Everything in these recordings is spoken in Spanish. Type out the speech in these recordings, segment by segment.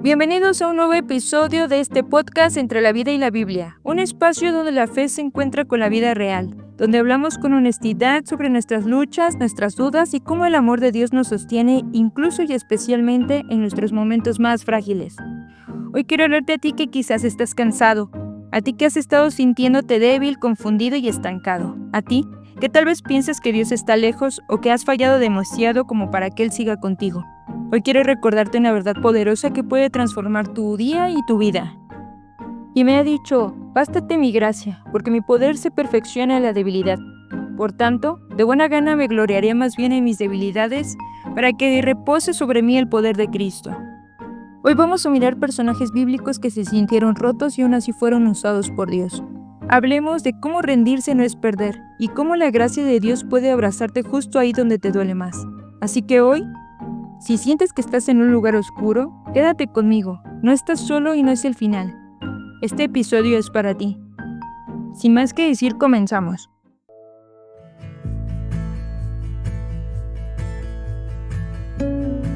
Bienvenidos a un nuevo episodio de este podcast Entre la vida y la Biblia, un espacio donde la fe se encuentra con la vida real, donde hablamos con honestidad sobre nuestras luchas, nuestras dudas y cómo el amor de Dios nos sostiene incluso y especialmente en nuestros momentos más frágiles. Hoy quiero hablarte a ti que quizás estás cansado, a ti que has estado sintiéndote débil, confundido y estancado, a ti que tal vez pienses que Dios está lejos o que has fallado demasiado como para que Él siga contigo. Hoy quiero recordarte una verdad poderosa que puede transformar tu día y tu vida. Y me ha dicho, bástate mi gracia, porque mi poder se perfecciona en la debilidad. Por tanto, de buena gana me gloriaré más bien en mis debilidades, para que repose sobre mí el poder de Cristo. Hoy vamos a mirar personajes bíblicos que se sintieron rotos y aún así fueron usados por Dios. Hablemos de cómo rendirse no es perder, y cómo la gracia de Dios puede abrazarte justo ahí donde te duele más. Así que hoy, si sientes que estás en un lugar oscuro, quédate conmigo. No estás solo y no es el final. Este episodio es para ti. Sin más que decir, comenzamos.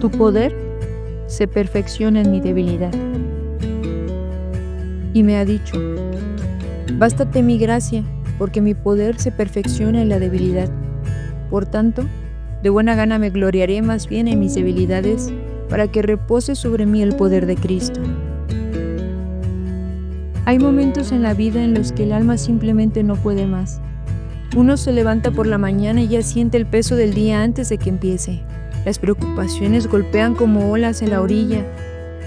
Tu poder se perfecciona en mi debilidad. Y me ha dicho, bástate mi gracia, porque mi poder se perfecciona en la debilidad. Por tanto, de buena gana me gloriaré más bien en mis debilidades, para que repose sobre mí el poder de Cristo. Hay momentos en la vida en los que el alma simplemente no puede más. Uno se levanta por la mañana y ya siente el peso del día antes de que empiece. Las preocupaciones golpean como olas en la orilla.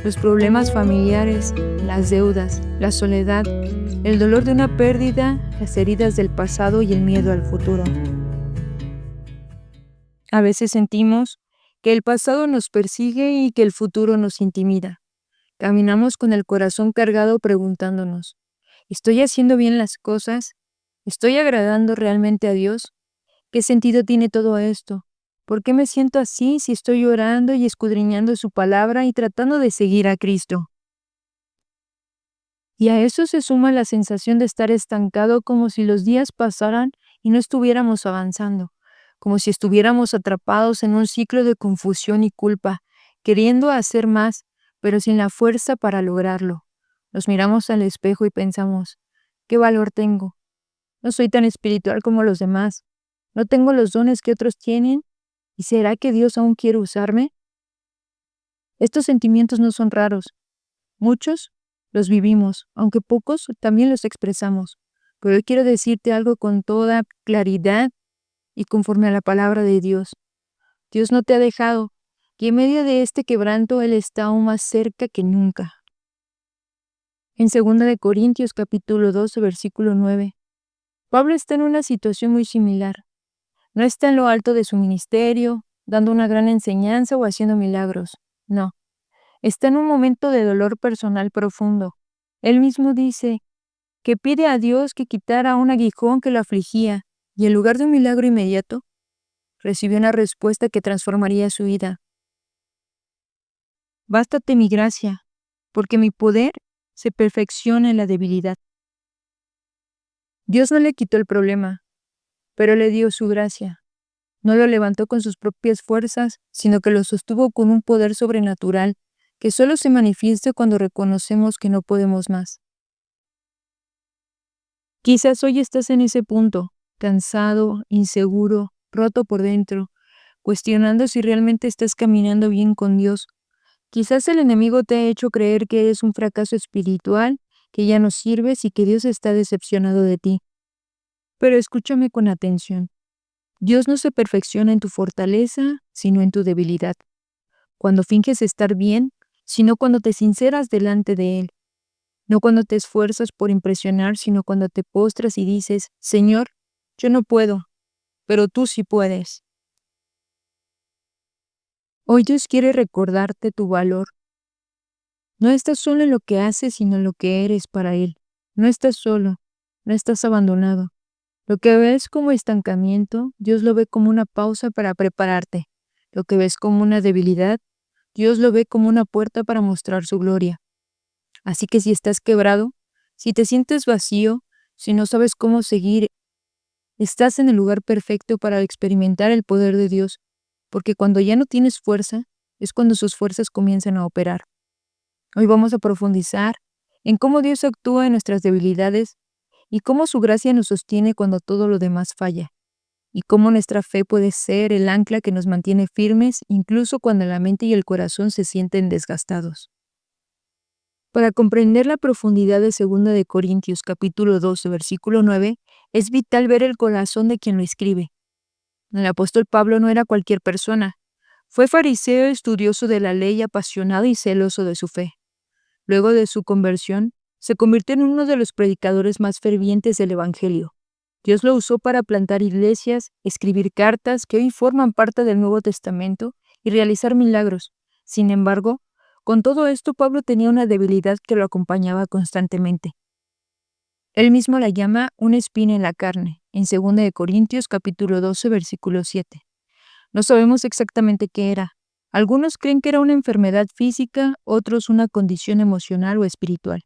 Los problemas familiares, las deudas, la soledad, el dolor de una pérdida, las heridas del pasado y el miedo al futuro. A veces sentimos que el pasado nos persigue y que el futuro nos intimida. Caminamos con el corazón cargado preguntándonos, ¿estoy haciendo bien las cosas? ¿Estoy agradando realmente a Dios? ¿Qué sentido tiene todo esto? ¿Por qué me siento así si estoy orando y escudriñando su palabra y tratando de seguir a Cristo? Y a eso se suma la sensación de estar estancado, como si los días pasaran y no estuviéramos avanzando, como si estuviéramos atrapados en un ciclo de confusión y culpa, queriendo hacer más, pero sin la fuerza para lograrlo. Nos miramos al espejo y pensamos, ¿qué valor tengo? No soy tan espiritual como los demás. No tengo los dones que otros tienen. ¿Y será que Dios aún quiere usarme? Estos sentimientos no son raros. Muchos los vivimos, aunque pocos también los expresamos. Pero hoy quiero decirte algo con toda claridad y conforme a la palabra de Dios. Dios no te ha dejado, y en medio de este quebranto Él está aún más cerca que nunca. En 2 de Corintios capítulo 12, versículo 9, Pablo está en una situación muy similar. No está en lo alto de su ministerio, dando una gran enseñanza o haciendo milagros. No. Está en un momento de dolor personal profundo. Él mismo dice que pide a Dios que quitara un aguijón que lo afligía, y en lugar de un milagro inmediato, recibió una respuesta que transformaría su vida. Bástate mi gracia, porque mi poder se perfecciona en la debilidad. Dios no le quitó el problema, pero le dio su gracia. No lo levantó con sus propias fuerzas, sino que lo sostuvo con un poder sobrenatural que solo se manifiesta cuando reconocemos que no podemos más. Quizás hoy estás en ese punto, cansado, inseguro, roto por dentro, cuestionando si realmente estás caminando bien con Dios. Quizás el enemigo te ha hecho creer que eres un fracaso espiritual, que ya no sirves y que Dios está decepcionado de ti. Pero escúchame con atención. Dios no se perfecciona en tu fortaleza, sino en tu debilidad. Cuando finges estar bien, sino cuando te sinceras delante de Él. No cuando te esfuerzas por impresionar, sino cuando te postras y dices, Señor, yo no puedo, pero tú sí puedes. Hoy Dios quiere recordarte tu valor. No estás solo en lo que haces, sino en lo que eres para Él. No estás solo, no estás abandonado. Lo que ves como estancamiento, Dios lo ve como una pausa para prepararte. Lo que ves como una debilidad, Dios lo ve como una puerta para mostrar su gloria. Así que si estás quebrado, si te sientes vacío, si no sabes cómo seguir, estás en el lugar perfecto para experimentar el poder de Dios, porque cuando ya no tienes fuerza, es cuando sus fuerzas comienzan a operar. Hoy vamos a profundizar en cómo Dios actúa en nuestras debilidades y cómo su gracia nos sostiene cuando todo lo demás falla, y cómo nuestra fe puede ser el ancla que nos mantiene firmes incluso cuando la mente y el corazón se sienten desgastados. Para comprender la profundidad de 2 de Corintios capítulo 12, versículo 9, es vital ver el corazón de quien lo escribe. El apóstol Pablo no era cualquier persona. Fue fariseo, estudioso de la ley, apasionado y celoso de su fe. Luego de su conversión, se convirtió en uno de los predicadores más fervientes del Evangelio. Dios lo usó para plantar iglesias, escribir cartas que hoy forman parte del Nuevo Testamento y realizar milagros. Sin embargo, con todo esto, Pablo tenía una debilidad que lo acompañaba constantemente. Él mismo la llama una espina en la carne, en 2 de Corintios capítulo 12, versículo 7. No sabemos exactamente qué era. Algunos creen que era una enfermedad física, otros una condición emocional o espiritual.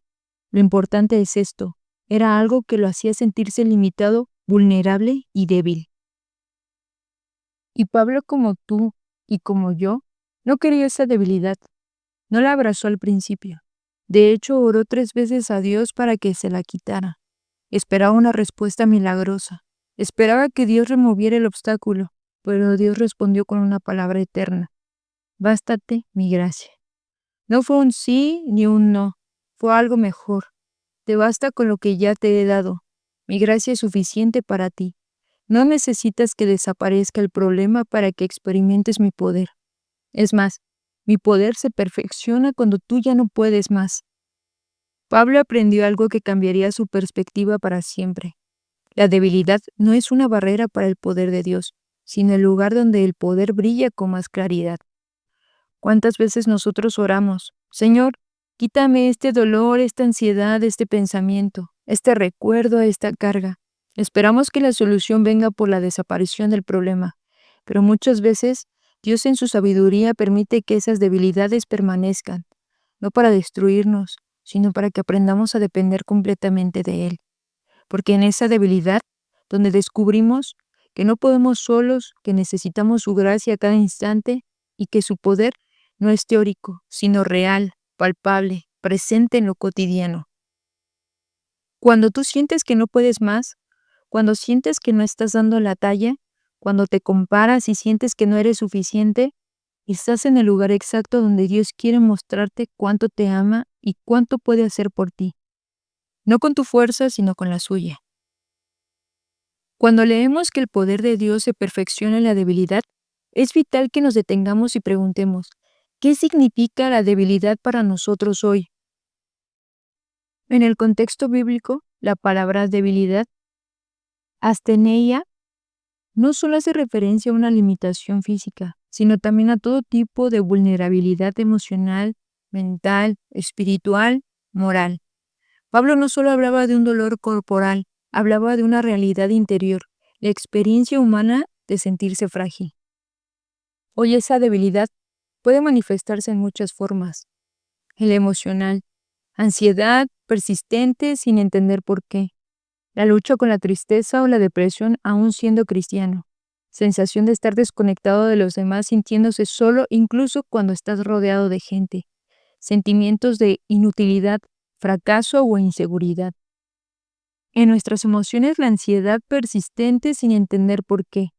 Lo importante es esto: era algo que lo hacía sentirse limitado, vulnerable y débil. Y Pablo, como tú y como yo, no quería esa debilidad. No la abrazó al principio. De hecho, oró 3 veces a Dios para que se la quitara. Esperaba una respuesta milagrosa. Esperaba que Dios removiera el obstáculo, pero Dios respondió con una palabra eterna: bástate mi gracia. No fue un sí ni un no, fue algo mejor. Te basta con lo que ya te he dado. Mi gracia es suficiente para ti. No necesitas que desaparezca el problema para que experimentes mi poder. Es más, mi poder se perfecciona cuando tú ya no puedes más. Pablo aprendió algo que cambiaría su perspectiva para siempre. La debilidad no es una barrera para el poder de Dios, sino el lugar donde el poder brilla con más claridad. ¿Cuántas veces nosotros oramos: Señor, quítame este dolor, esta ansiedad, este pensamiento, este recuerdo, esta carga? Esperamos que la solución venga por la desaparición del problema, pero muchas veces Dios en su sabiduría permite que esas debilidades permanezcan, no para destruirnos, sino para que aprendamos a depender completamente de Él. Porque en esa debilidad, donde descubrimos que no podemos solos, que necesitamos su gracia a cada instante y que su poder no es teórico, sino real, palpable, presente en lo cotidiano. Cuando tú sientes que no puedes más, cuando sientes que no estás dando la talla, cuando te comparas y sientes que no eres suficiente, estás en el lugar exacto donde Dios quiere mostrarte cuánto te ama y cuánto puede hacer por ti, no con tu fuerza, sino con la suya. Cuando leemos que el poder de Dios se perfecciona en la debilidad, es vital que nos detengamos y preguntemos: ¿qué significa la debilidad para nosotros hoy? En el contexto bíblico, la palabra debilidad, asteneia, no solo hace referencia a una limitación física, sino también a todo tipo de vulnerabilidad emocional, mental, espiritual, moral. Pablo no solo hablaba de un dolor corporal, hablaba de una realidad interior, la experiencia humana de sentirse frágil. Hoy esa debilidad puede manifestarse en muchas formas. El emocional, ansiedad persistente sin entender por qué. La lucha con la tristeza o la depresión aún siendo cristiano. Sensación de estar desconectado de los demás, sintiéndose solo incluso cuando estás rodeado de gente. Sentimientos de inutilidad, fracaso o inseguridad. En nuestras emociones, la ansiedad persistente sin entender por qué.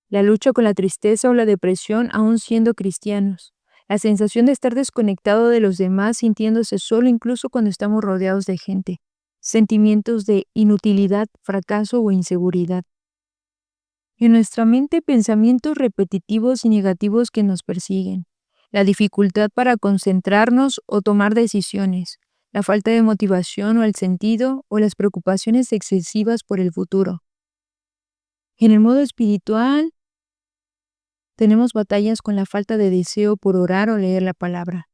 La lucha con la tristeza o la depresión aún siendo cristianos. La sensación de estar desconectado de los demás, sintiéndose solo incluso cuando estamos rodeados de gente. Sentimientos de inutilidad, fracaso o inseguridad. En nuestra mente, pensamientos repetitivos y negativos que nos persiguen. La dificultad para concentrarnos o tomar decisiones. La falta de motivación o el sentido o las preocupaciones excesivas por el futuro. En el modo espiritual, tenemos batallas con la falta de deseo por orar o leer la palabra.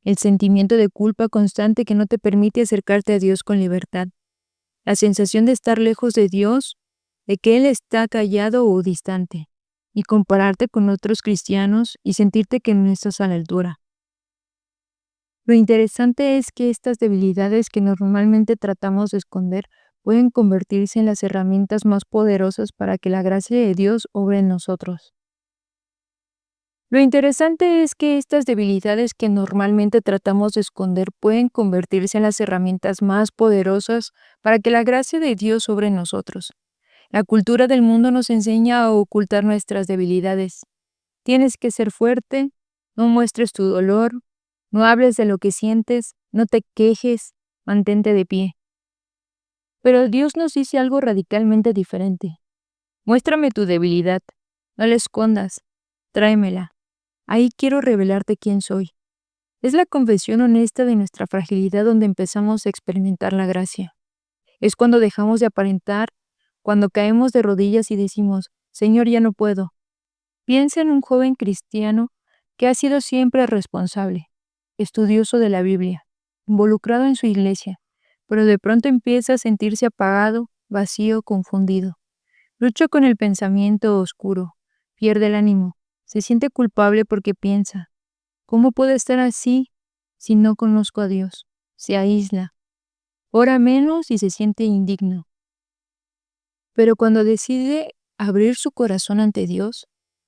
El sentimiento de culpa constante que no te permite acercarte a Dios con libertad. La sensación de estar lejos de Dios, de que Él está callado o distante, y compararte con otros cristianos y sentirte que no estás a la altura. Lo interesante es que estas debilidades que normalmente tratamos de esconder pueden convertirse en las herramientas más poderosas para que la gracia de Dios obre en nosotros. Lo interesante es que estas debilidades que normalmente tratamos de esconder pueden convertirse en las herramientas más poderosas para que la gracia de Dios sobre nosotros. La cultura del mundo nos enseña a ocultar nuestras debilidades. Tienes que ser fuerte, no muestres tu dolor, no hables de lo que sientes, no te quejes, mantente de pie. Pero Dios nos dice algo radicalmente diferente. Muéstrame tu debilidad, no la escondas, tráemela. Ahí quiero revelarte quién soy. Es la confesión honesta de nuestra fragilidad donde empezamos a experimentar la gracia. Es cuando dejamos de aparentar, cuando caemos de rodillas y decimos, Señor, ya no puedo. Piensa en un joven cristiano que ha sido siempre responsable, estudioso de la Biblia, involucrado en su iglesia, pero de pronto empieza a sentirse apagado, vacío, confundido. Lucha con el pensamiento oscuro, pierde el ánimo, se siente culpable porque piensa, ¿cómo puedo estar así si no conozco a Dios? Se aísla, ora menos y se siente indigno. Pero cuando decide abrir su corazón ante Dios,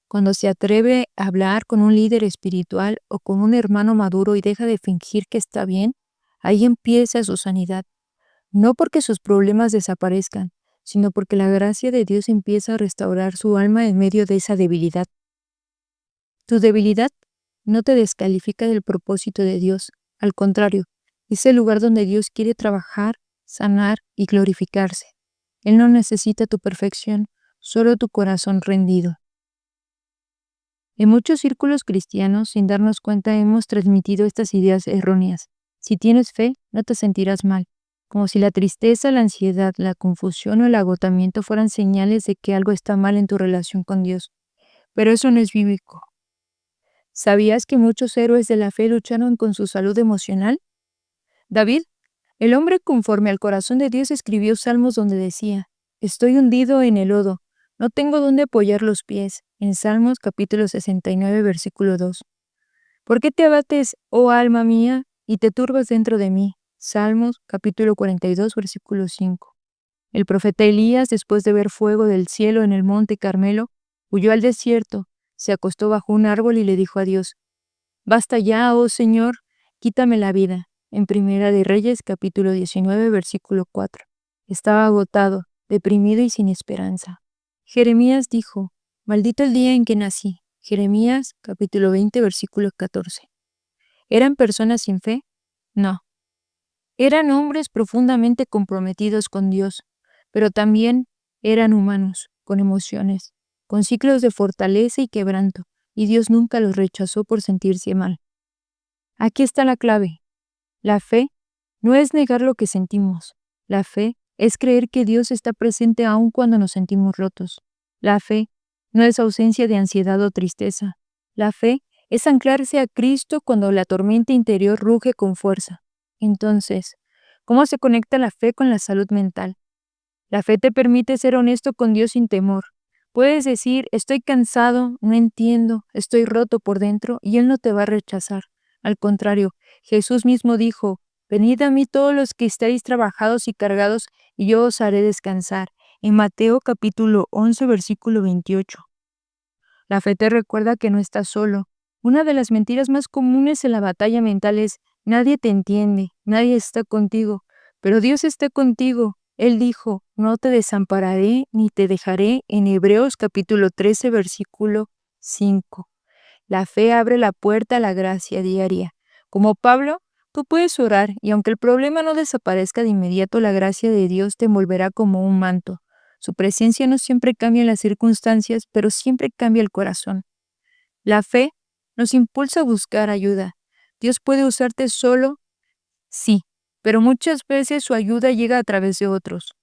cuando se atreve a hablar con un líder espiritual o con un hermano maduro y deja de fingir que está bien, ahí empieza su sanidad. No porque sus problemas desaparezcan, sino porque la gracia de Dios empieza a restaurar su alma en medio de esa debilidad. Tu debilidad no te descalifica del propósito de Dios. Al contrario, es el lugar donde Dios quiere trabajar, sanar y glorificarse. Él no necesita tu perfección, solo tu corazón rendido. En muchos círculos cristianos, sin darnos cuenta, hemos transmitido estas ideas erróneas. Si tienes fe, no te sentirás mal, como si la tristeza, la ansiedad, la confusión o el agotamiento fueran señales de que algo está mal en tu relación con Dios. Pero eso no es bíblico. ¿Sabías que muchos héroes de la fe lucharon con su salud emocional? David, el hombre conforme al corazón de Dios, escribió salmos donde decía, estoy hundido en el lodo, no tengo dónde apoyar los pies, en Salmos capítulo 69, versículo 2. ¿Por qué te abates, oh alma mía, y te turbas dentro de mí? Salmos capítulo 42, versículo 5. El profeta Elías, después de ver fuego del cielo en el monte Carmelo, huyó al desierto, se acostó bajo un árbol y le dijo a Dios, basta ya, oh Señor, quítame la vida. En Primera de Reyes, capítulo 19, versículo 4. Estaba agotado, deprimido y sin esperanza. Jeremías dijo, maldito el día en que nací. Jeremías, capítulo 20, versículo 14. ¿Eran personas sin fe? No. Eran hombres profundamente comprometidos con Dios, pero también eran humanos, con emociones, con ciclos de fortaleza y quebranto, y Dios nunca los rechazó por sentirse mal. Aquí está la clave. La fe no es negar lo que sentimos. La fe es creer que Dios está presente aun cuando nos sentimos rotos. La fe no es ausencia de ansiedad o tristeza. La fe es anclarse a Cristo cuando la tormenta interior ruge con fuerza. Entonces, ¿cómo se conecta la fe con la salud mental? La fe te permite ser honesto con Dios sin temor. Puedes decir, estoy cansado, no entiendo, estoy roto por dentro, y Él no te va a rechazar. Al contrario, Jesús mismo dijo, venid a mí todos los que estáis trabajados y cargados, y yo os haré descansar. En Mateo capítulo 11, versículo 28. La fe te recuerda que no estás solo. Una de las mentiras más comunes en la batalla mental es, nadie te entiende, nadie está contigo, pero Dios está contigo. Él dijo, no te desampararé ni te dejaré, en Hebreos capítulo 13, versículo 5. La fe abre la puerta a la gracia diaria. Como Pablo, tú puedes orar y aunque el problema no desaparezca de inmediato, la gracia de Dios te envolverá como un manto. Su presencia no siempre cambia las circunstancias, pero siempre cambia el corazón. La fe nos impulsa a buscar ayuda. Dios puede usarte solo, sí, pero muchas veces su ayuda llega a través de otros.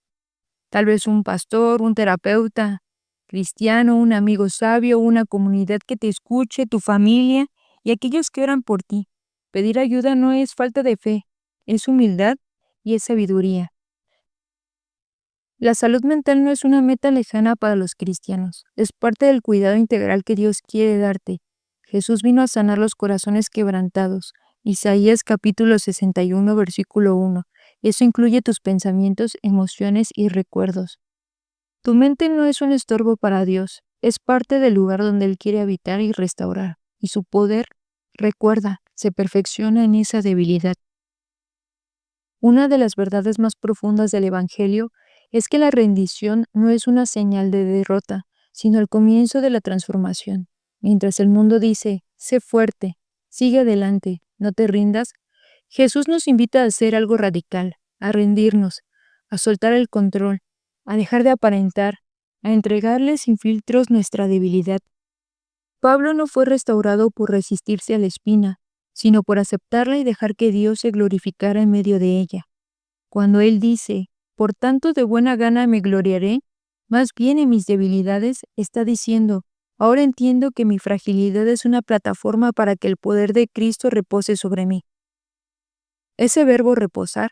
Tal vez un pastor, un terapeuta cristiano, un amigo sabio, una comunidad que te escuche, tu familia y aquellos que oran por ti. Pedir ayuda no es falta de fe, es humildad y es sabiduría. La salud mental no es una meta lejana para los cristianos, es parte del cuidado integral que Dios quiere darte. Jesús vino a sanar los corazones quebrantados. Isaías capítulo 61, versículo 1. Eso incluye tus pensamientos, emociones y recuerdos. Tu mente no es un estorbo para Dios, es parte del lugar donde Él quiere habitar y restaurar. y su poder, recuerda, se perfecciona en esa debilidad. Una de las verdades más profundas del Evangelio es que la rendición no es una señal de derrota, sino el comienzo de la transformación. Mientras el mundo dice, sé fuerte, sigue adelante, no te rindas, Jesús nos invita a hacer algo radical, a rendirnos, a soltar el control, a dejar de aparentar, a entregarle sin filtros nuestra debilidad. Pablo no fue restaurado por resistirse a la espina, sino por aceptarla y dejar que Dios se glorificara en medio de ella. Cuando él dice, por tanto de buena gana me gloriaré, más bien en mis debilidades, está diciendo, ahora entiendo que mi fragilidad es una plataforma para que el poder de Cristo repose sobre mí. Ese verbo reposar,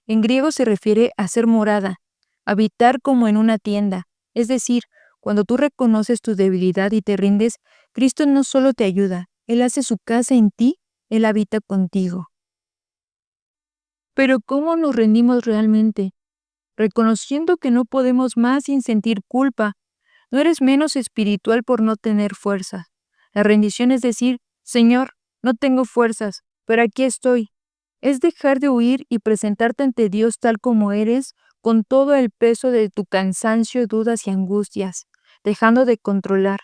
en griego se refiere a ser morada, habitar como en una tienda, es decir, cuando tú reconoces tu debilidad y te rindes, Cristo no solo te ayuda, Él hace su casa en ti, Él habita contigo. Pero ¿cómo nos rendimos realmente? Reconociendo que no podemos más sin sentir culpa. No eres menos espiritual por no tener fuerza. La rendición es decir, Señor, no tengo fuerzas, pero aquí estoy. Es dejar de huir y presentarte ante Dios tal como eres, con todo el peso de tu cansancio, dudas y angustias, dejando de controlar.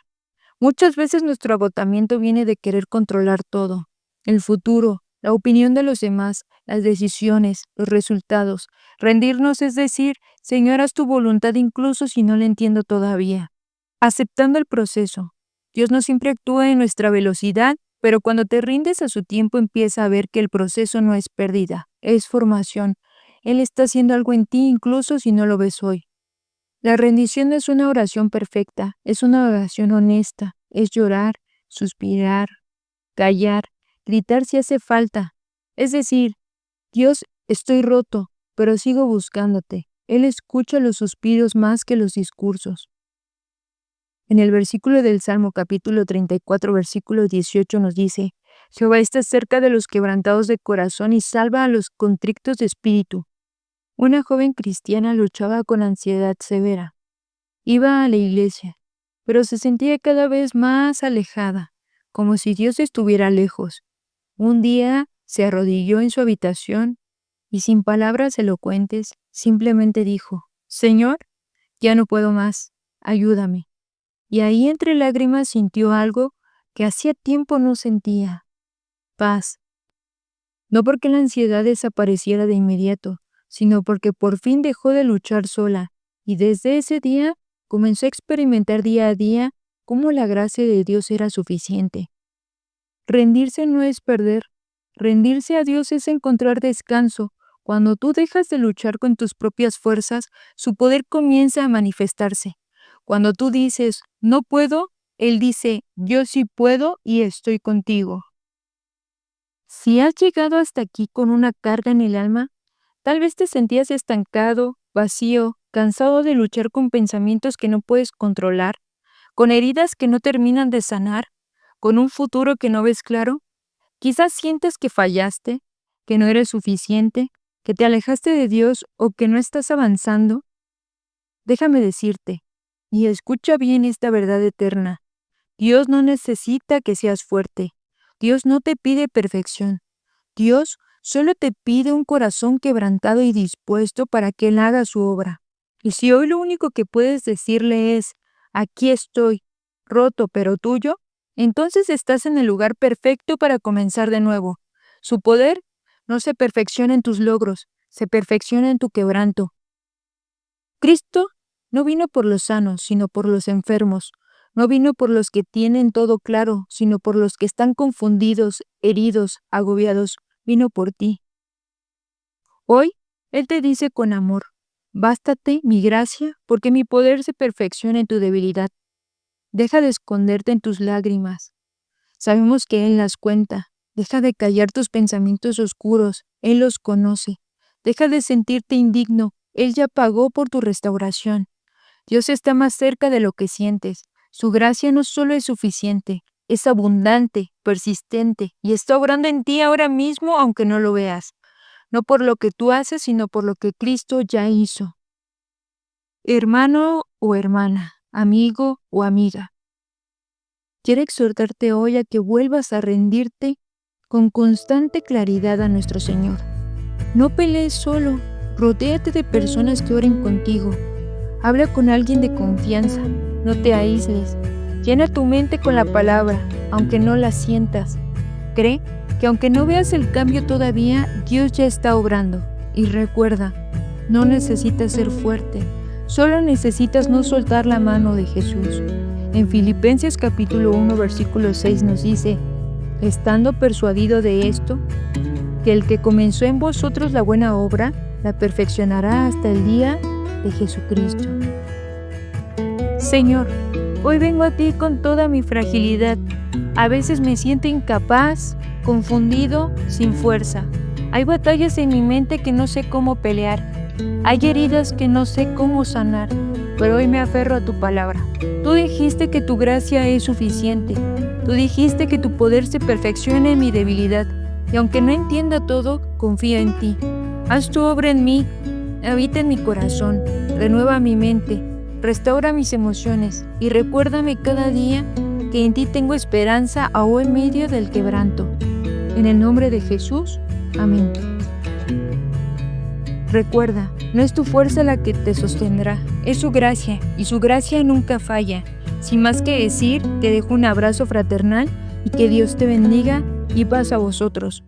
Muchas veces nuestro agotamiento viene de querer controlar todo, el futuro, la opinión de los demás, las decisiones, los resultados. Rendirnos es decir, Señor, haz tu voluntad incluso si no la entiendo todavía. Aceptando el proceso. Dios no siempre actúa en nuestra velocidad, pero cuando te rindes a su tiempo empieza a ver que el proceso no es pérdida, es formación. Él está haciendo algo en ti incluso si no lo ves hoy. La rendición no es una oración perfecta, es una oración honesta, es llorar, suspirar, callar, gritar si hace falta. Es decir, Dios, estoy roto, pero sigo buscándote. Él escucha los suspiros más que los discursos. En el versículo del Salmo capítulo 34, versículo 18 nos dice, Jehová está cerca de los quebrantados de corazón y salva a los contrictos de espíritu. Una joven cristiana luchaba con ansiedad severa. Iba a la iglesia, pero se sentía cada vez más alejada, como si Dios estuviera lejos. Un día se arrodilló en su habitación y sin palabras elocuentes, simplemente dijo, Señor, ya no puedo más, ayúdame. Y ahí entre lágrimas sintió algo que hacía tiempo no sentía, paz. No porque la ansiedad desapareciera de inmediato, sino porque por fin dejó de luchar sola, y desde ese día comenzó a experimentar día a día cómo la gracia de Dios era suficiente. Rendirse no es perder, rendirse a Dios es encontrar descanso. Cuando tú dejas de luchar con tus propias fuerzas, su poder comienza a manifestarse. Cuando tú dices, no puedo, Él dice, yo sí puedo y estoy contigo. Si has llegado hasta aquí con una carga en el alma, tal vez te sentías estancado, vacío, cansado de luchar con pensamientos que no puedes controlar, con heridas que no terminan de sanar, con un futuro que no ves claro. Quizás sientes que fallaste, que no eres suficiente, que te alejaste de Dios o que no estás avanzando. Déjame decirte, y escucha bien esta verdad eterna. Dios no necesita que seas fuerte. Dios no te pide perfección. Dios solo te pide un corazón quebrantado y dispuesto para que Él haga su obra. Y si hoy lo único que puedes decirle es, aquí estoy, roto pero tuyo, entonces estás en el lugar perfecto para comenzar de nuevo. Su poder no se perfecciona en tus logros, se perfecciona en tu quebranto. Cristo no vino por los sanos, sino por los enfermos. No vino por los que tienen todo claro, sino por los que están confundidos, heridos, agobiados. Vino por ti. Hoy, Él te dice con amor, bástate mi gracia, porque mi poder se perfecciona en tu debilidad. Deja de esconderte en tus lágrimas. Sabemos que Él las cuenta. Deja de callar tus pensamientos oscuros. Él los conoce. Deja de sentirte indigno. Él ya pagó por tu restauración. Dios está más cerca de lo que sientes. Su gracia no solo es suficiente, es abundante, persistente, y está obrando en ti ahora mismo aunque no lo veas. No por lo que tú haces, sino por lo que Cristo ya hizo. Hermano o hermana, amigo o amiga, quiero exhortarte hoy a que vuelvas a rendirte con constante claridad a nuestro Señor. No pelees solo, rodéate de personas que oren contigo. Habla con alguien de confianza, no te aísles. Llena tu mente con la palabra, aunque no la sientas. Cree que aunque no veas el cambio todavía, Dios ya está obrando. Y recuerda, no necesitas ser fuerte, solo necesitas no soltar la mano de Jesús. En Filipenses capítulo 1, versículo 6 nos dice: estando persuadido de esto, que el que comenzó en vosotros la buena obra, la perfeccionará hasta el día de Jesucristo. Señor, hoy vengo a ti con toda mi fragilidad. A veces me siento incapaz, confundido, sin fuerza. Hay batallas en mi mente que no sé cómo pelear. Hay heridas que no sé cómo sanar, pero hoy me aferro a tu palabra. Tú dijiste que tu gracia es suficiente. Tú dijiste que tu poder se perfecciona en mi debilidad. Y aunque no entienda todo, confío en ti. Haz tu obra en mí, habita en mi corazón, renueva mi mente, restaura mis emociones y recuérdame cada día que en ti tengo esperanza aún en medio del quebranto. En el nombre de Jesús, amén. Recuerda, no es tu fuerza la que te sostendrá, es su gracia, y su gracia nunca falla. Sin más que decir, te dejo un abrazo fraternal y que Dios te bendiga y paz a vosotros.